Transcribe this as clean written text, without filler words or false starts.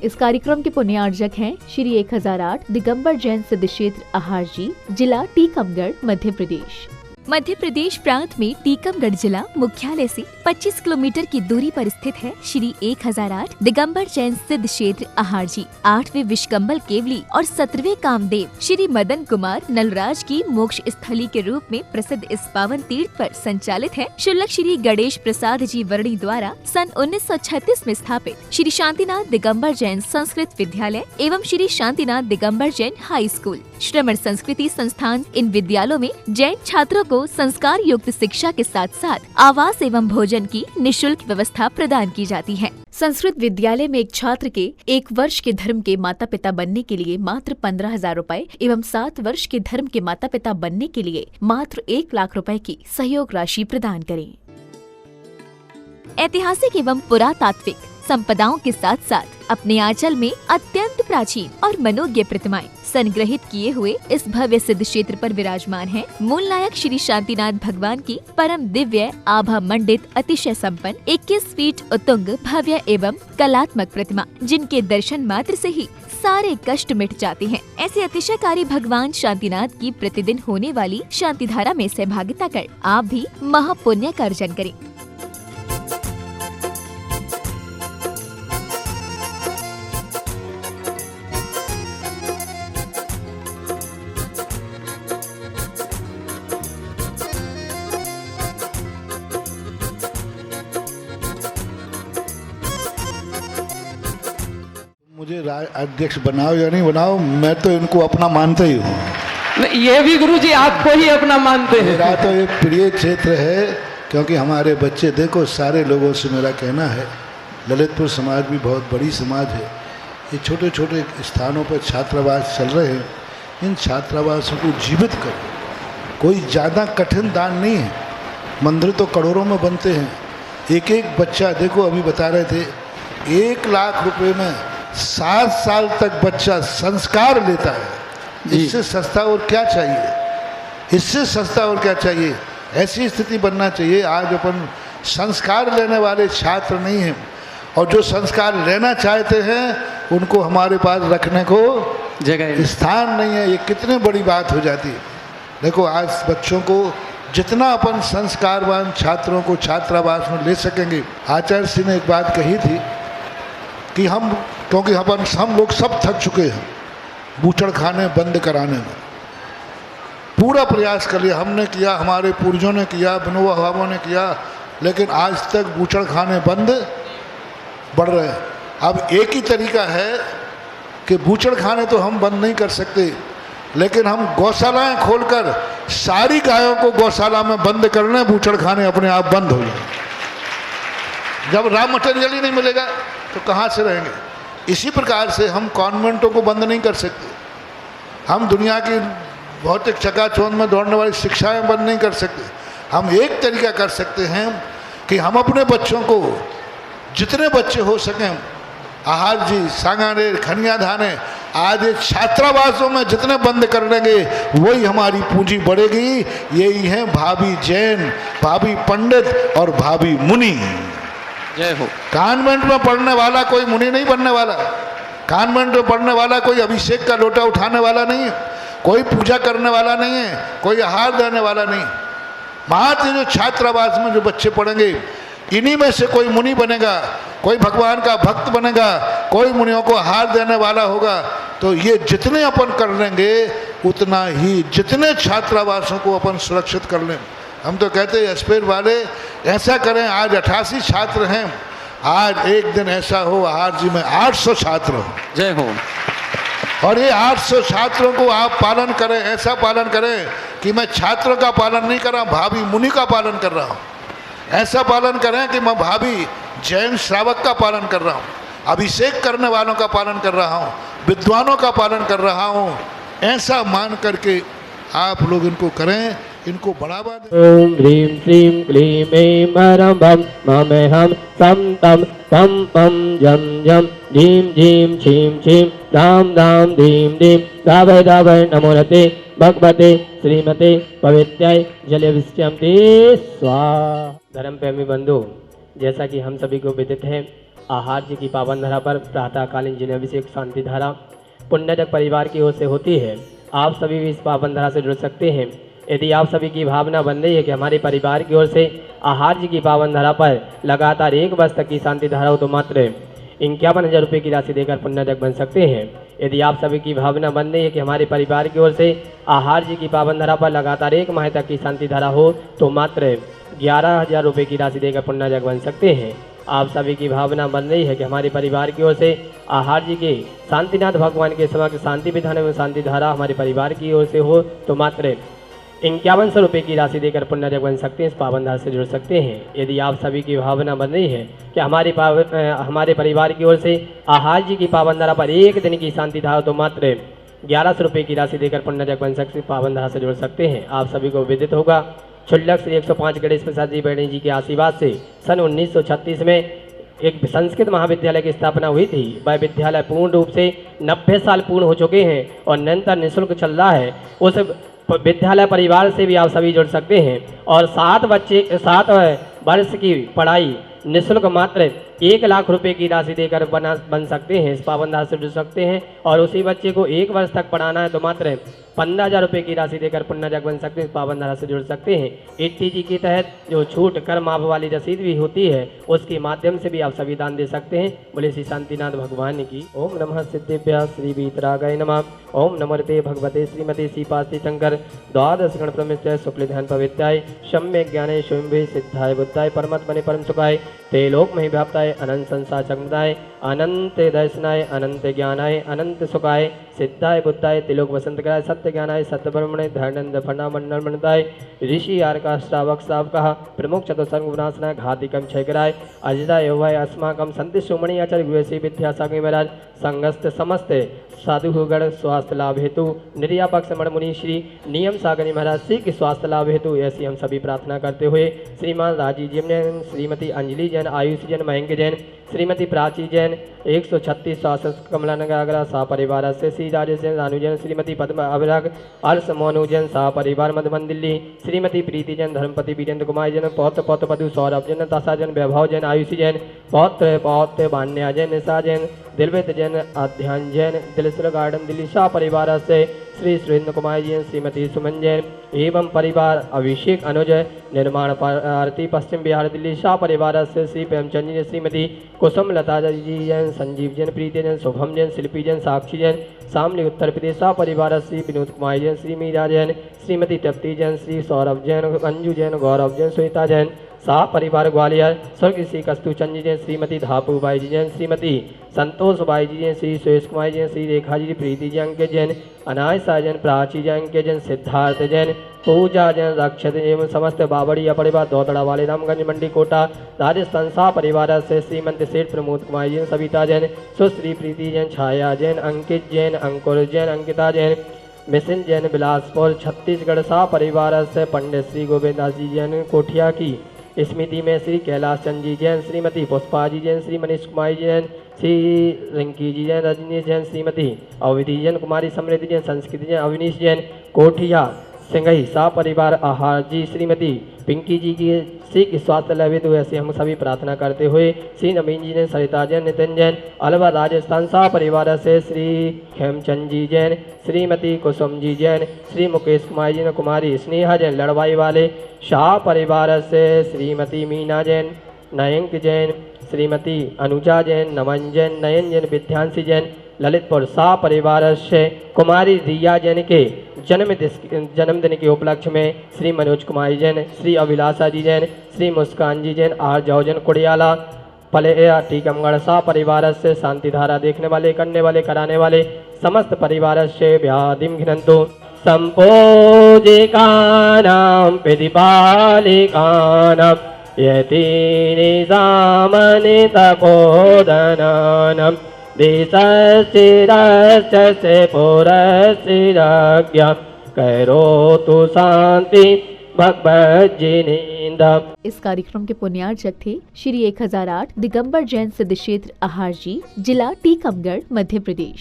इस कार्यक्रम के पुण्यार्जक हैं श्री 1008 दिगंबर जैन सिद्ध क्षेत्र आहार जी, जिला टीकमगढ़, मध्य प्रदेश। मध्य प्रदेश प्रांत में टीकमगढ़ जिला मुख्यालय से 25 किलोमीटर की दूरी पर स्थित है श्री 1008 दिगंबर जैन सिद्ध क्षेत्र आहार जी। 8वें विश्वकंभल केवली और 17वें कामदेव श्री मदन कुमार नलराज की मोक्ष स्थली के रूप में प्रसिद्ध इस पावन तीर्थ पर संचालित है शुल्लक श्री गणेश प्रसाद जी वर्णी द्वारा सन 1936 में स्थापित श्री शांतिनाथ दिगंबर जैन संस्कृत विद्यालय एवं श्री शांतिनाथ दिगंबर जैन हाई स्कूल श्रमण संस्कृति संस्थान। इन विद्यालयों में जैन छात्रों को संस्कार युक्त शिक्षा के साथ साथ आवास एवं भोजन की निःशुल्क व्यवस्था प्रदान की जाती है। संस्कृत विद्यालय में एक छात्र के 1 वर्ष के धर्म के माता पिता बनने के लिए मात्र 15,000 रूपए एवं 7 वर्ष के धर्म के माता पिता बनने के लिए मात्र 1 लाख रुपए की सहयोग राशि प्रदान करें। ऐतिहासिक एवं पुरातात्विक संपदाओं के साथ साथ अपने आंचल में अत्यंत प्राचीन और मनोज्ञ प्रतिमाएं संग्रहित किए हुए इस भव्य सिद्ध क्षेत्र पर विराजमान है मूल नायक श्री शांतिनाथ भगवान की परम दिव्य आभा मंडित अतिशय संपन्न 21 फीट उतुंग भव्य एवं कलात्मक प्रतिमा, जिनके दर्शन मात्र से ही सारे कष्ट मिट जाते हैं। ऐसे अतिशयकारी भगवान शांतिनाथ की प्रतिदिन होने वाली शांति धारा में सहभागिता कर आप भी महापुण्य का अर्जन करें। मुझे अध्यक्ष बनाओ या नहीं बनाओ, मैं तो इनको अपना मानता ही हूँ। ये भी गुरुजी आपको ही अपना मानते हैं। मेरा तो ये प्रिय क्षेत्र है, क्योंकि हमारे बच्चे, देखो सारे लोगों से मेरा कहना है, ललितपुर समाज भी बहुत बड़ी समाज है। ये छोटे छोटे स्थानों पर छात्रावास चल रहे हैं, इन छात्रावासों को जीवित करो। कोई ज़्यादा कठिन दान नहीं है, मंदिर तो करोड़ों में बनते हैं। एक एक बच्चा, देखो अभी बता रहे थे, 1 लाख रुपए में 7 साल तक बच्चा संस्कार लेता है। इससे सस्ता और क्या चाहिए, इससे सस्ता और क्या चाहिए। ऐसी स्थिति बनना चाहिए। आज अपन संस्कार लेने वाले छात्र नहीं हैं, और जो संस्कार लेना चाहते हैं उनको हमारे पास रखने को जगह स्थान नहीं है। ये कितनी बड़ी बात हो जाती है। देखो आज बच्चों को जितना अपन संस्कारवान छात्रों को छात्रावास में ले सकेंगे। आचार्य सिंह ने एक बात कही थी कि क्योंकि हम लोग सब थक चुके हैं बूचड़ खाने बंद कराने में। पूरा प्रयास कर लिया, हमने किया, हमारे पूर्वजों ने किया, विनोबा भावों ने किया, लेकिन आज तक बूचड़ खाने बंद बढ़ रहे हैं। अब एक ही तरीका है कि बूचड़ खाने तो हम बंद नहीं कर सकते, लेकिन हम गौशालाएं खोलकर सारी गायों को गौशाला में बंद करने, बूचड़ खाने अपने आप बंद हो जाए। जब रॉ मटेरियल ही नहीं मिलेगा तो कहाँ से रहेंगे। इसी प्रकार से हम कॉन्वेंटों को बंद नहीं कर सकते, हम दुनिया की भौतिक चकाचौंध में दौड़ने वाली शिक्षाएं बंद नहीं कर सकते। हम एक तरीका कर सकते हैं कि हम अपने बच्चों को, जितने बच्चे हो सकें, आहार जी, सांगानेर, खनिया धाने, आज ये छात्रावासों में जितने बंद कर देंगे वही हमारी पूंजी बढ़ेगी। यही है भावी जैन, भावी पंडित और भावी मुनि। जय हो। कॉन्वेंट में पढ़ने वाला कोई मुनि नहीं बनने वाला, कॉन्वेंट में पढ़ने वाला कोई अभिषेक का लोटा उठाने वाला नहीं है, कोई पूजा करने वाला नहीं है, कोई आहार देने वाला नहीं। मात्र जो छात्रावास में जो बच्चे पढ़ेंगे, इन्हीं में से कोई मुनि बनेगा, कोई भगवान का भक्त बनेगा, कोई मुनियों को आहार देने वाला होगा। तो ये जितने अपन कर लेंगे उतना ही, जितने छात्रावासों को अपन सुरक्षित कर लें। हम तो कहते हैं एस्पेर वाले ऐसा करें, आज 88 छात्र हैं, आज एक दिन ऐसा हो आहार जी में 800 छात्र हो। जय हो। और ये 800 छात्रों को आप पालन करें, ऐसा पालन करें कि मैं छात्रों का पालन नहीं कर रहा, भावी मुनि का पालन कर रहा हूँ। ऐसा पालन करें कि मैं भावी जैन श्रावक का पालन कर रहा हूँ, अभिषेक करने वालों का पालन कर रहा हूँ, विद्वानों का पालन कर रहा हूँ। ऐसा मान करके आप लोग इनको करें, इनको बढ़ावा दें। ओम ह्रीं श्रीं क्लीं ऐं परं बम ममेहं तं तं पं पं जं जं झीं झीं छीं छीं राम राम धीं धीं धावय धावय नमो नते भगवते श्रीमते पवित्राय जलविष्यन्ते स्वाहा। धर्म प्रेमी बंधु, जैसा कि हम सभी को विदित है, आहार जी की पावन धरा पर प्रातःकालीन जलाभिषेक शांति धारा पुण्यजक परिवार की ओर से होती है। आप सभी भी इस पावन धारा से जुड़ सकते हैं। यदि आप सभी की भावना बन रही है कि हमारे परिवार की ओर से आहार जी की पावन धारा पर लगातार 1 वर्ष तक की शांति धारा हो तो मात्र 51,000 रुपये की राशि देकर पुण्यजक बन सकते हैं। यदि आप सभी की भावना बन रही है कि हमारे परिवार की ओर से आहार जी की पावन धारा पर लगातार 1 माह तक की शांति धारा हो तो मात्र 11,000 रुपये की राशि देकर पुण्यजक बन सकते हैं। आप सभी की भावना बन रही है कि हमारे परिवार की ओर से आहार जी के शांतिनाथ भगवान के समक्ष शांति विधान एवं शांति धारा हमारे परिवार की ओर से हो तो मात्र 5100 रुपये की राशि देकर पुण्यजक बन सकते हैं। इस पावन धारा से जुड़ सकते हैं। यदि आप सभी की भावना बन रही है कि हमारे परिवार की ओर से आहार जी की पावन धारा पर 1 दिन की शांति धारा तो मात्र 1100 रुपये की राशि देकर पुण्यजक बन सकते पावन धारा से जुड़ सकते हैं। आप सभी को विदित होगा क्षुल्लक श्री 105 गणेश प्रसाद जी बैणी जी के आशीर्वाद से सन 1936 में एक संस्कृत महाविद्यालय की स्थापना हुई थी। वह विद्यालय पूर्ण रूप से 90 साल पूर्ण हो चुके हैं और निरंतर निःशुल्क चल रहा है। उस विद्यालय परिवार से भी आप सभी जुड़ सकते हैं और 7 वर्ष की पढ़ाई निःशुल्क मात्र 1 लाख रुपए की राशि देकर बन सकते हैं। इस पावन धारा से जुड़ सकते हैं और उसी बच्चे को 1 वर्ष तक पढ़ाना है तो मात्र 15,000 रुपये की राशि देकर पुण्यजक बन सकते हैं। इस पावन धारा से जुड़ सकते हैं। ETG के तहत जो छूट कर माफ वाली रसीद भी होती है उसके माध्यम से भी आप सभी दान दे सकते हैं। बोले श्री शांतिनाथ भगवान की। ओम नमः सिद्धिभ्या श्री वीतरागाय नमः। ओम नमोते भगवते श्रीमती श्रीपास्ति शंकर द्वादश गण प्रमिष्टाय शुक्ल ध्यान पवित्राय सम्य ज्ञाने शुंभे सिद्धाय बुद्धाय परमात्मने परम सुखाय ते लोक मही व्याप्ताय अनंत संसार चंद्राय अनंत दर्शनाय अनंत ज्ञानाय अनंत सुखाय सिद्धाय बुद्धाय तिलोक वसंत कराय सत्य ज्ञानाय सत्य ब्रह्मणे धर्नंद फणा मंडल मंडताय ऋषि आर्का श्रावक श्रावकः प्रमुख चतुसर्ग विनाशनाय घातिकम क्षय कराय अजदाय वय अस्माकम संति सुमणि आचार्य गुरुश्री विद्यासागर महाराज संगस्त समस्त साधुगण स्वास्थ्य लाभ हेतु निर्यापक समण मुनि श्री नियम सागनी महाराज श्री के स्वास्थ्य लाभ हेतु ऐसी हम सभी प्रार्थना करते हुए श्रीमान राजीव जैन, श्रीमती अंजलि जैन, आयुष जैन, मयंक जैन, श्रीमती प्राची जैन, 136 शासन कमलानगर आगरा सा परिवार से श्री राजेश जैन, रानू जैन, श्रीमती पद्म अभिराग अर्श मोनू जैन सा परिवार मधुबन दिल्ली, श्रीमती प्रीति जैन, धर्मपति वीरेंद्र कुमार जैन, पौत्र पौत्र पदु सौरभ जैन, ताशा जैन, वैभव जैन, आयुषी जैन, पौत्र पौत्र बान्या जैन, निशा जैन, दिलवित जैन, अध्ययन जैन, दिलसर गार्डन दिल्ली शाह परिवार से श्री सुरेंद्र कुमार जैन, श्रीमती सुमन जैन एवं परिवार अभिषेक अनुज निर्माण आरती पश्चिम बिहार दिल्ली शाह परिवार से श्री प्रेमचंद जी, श्रीमती कुसुम लता जी जैन, संजीव जैन, प्रीति जैन, शुभम जैन, शिल्पी जैन, साक्षी जैन शामली उत्तर प्रदेश शाह परिवार श्री विनोद कुमार जैन, श्री मीरा जैन, श्रीमती तृप्ति जैन, श्री सौरभ जैन, अंजू जैन, गौरव जैन, श्वेता जैन शाह परिवार ग्वालियर स्वर्ग श्री कस्तूचंद जी जैन, श्रीमती धापू बाई जी जैन, श्रीमती संतोष बाई जी जैन, श्री सुरेश कुमार जैन, श्री रेखा जी, प्रीति जी अंकित जैन, अनायसा जैन, प्राची जैन, अंकित जैन, सिद्धार्थ जैन, पूजा जैन, रक्षत एवं समस्त बाबड़िया परिवार दौतड़ा वाले रामगंज मंडी कोटा राजस्थान शाह परिवार से श्रीमंत सेठ प्रमोद कुमार जैन, सविता जैन, सुश्री प्रीति जैन, छाया जैन, अंकित जैन, अंकुर जैन, अंकिता जैन, मिशन जैन, बिलासपुर छत्तीसगढ़ शाह परिवार से पंडित श्री गोविंदास जी जैन कोठिया की स्मृति में श्री कैलाश चंद जी जैन, श्रीमती पुष्पा जी जैन, श्री मनीष कुमार जैन, श्री रिंकी जी जैन, रजनीश जैन, श्रीमती अवधि जैन, कुमारी समृद्धि जैन, संस्कृति जैन, अविनीश जैन कोठिया सिंगही शाह परिवार आहार जी, श्रीमती पिंकी जी की श्री की स्वास्थ्य लभित हुए ऐसे हम सभी प्रार्थना करते हुए श्री नवीन जी ने, सरिता जैन, नितिन जैन, अलवर राजस्थान शाह परिवार से श्री खेमचंद जी जैन, श्रीमती कुसुम जी जैन, श्री मुकेश कुमार जी ने, कुमारी स्नेहा जैन लड़वाई वाले शाह परिवार से श्रीमती मीना जैन, नयंक जैन, श्रीमती अनुजा जैन, नमन जैन, नयन जैन, विद्यांशी जैन ललितपुर शाह परिवार से कुमारी रिया जैन के जन्मदिन के उपलक्ष्य में श्री मनोज कुमार जैन, श्री अभिलाषा जी जैन, श्री मुस्कान जी जैन, आर जौजन कुड़ियाला पलेया टीकमगढ़ शाह परिवार से शांति धारा देखने वाले, करने वाले, कराने वाले समस्त परिवार से व्याधिम घिनंतु संपोजिकानां प्रतिपालिकानां यतीनि सामनितकोदनानां देशस्थिरस्य पुरस्थिरज्ञ करोतु शांति भगवज्जिनेन्द्र। इस कार्यक्रम के पुण्यार्चक थे श्री 1008 दिगंबर जैन सिद्ध क्षेत्र आहार जी, जिला टीकमगढ़, मध्य प्रदेश।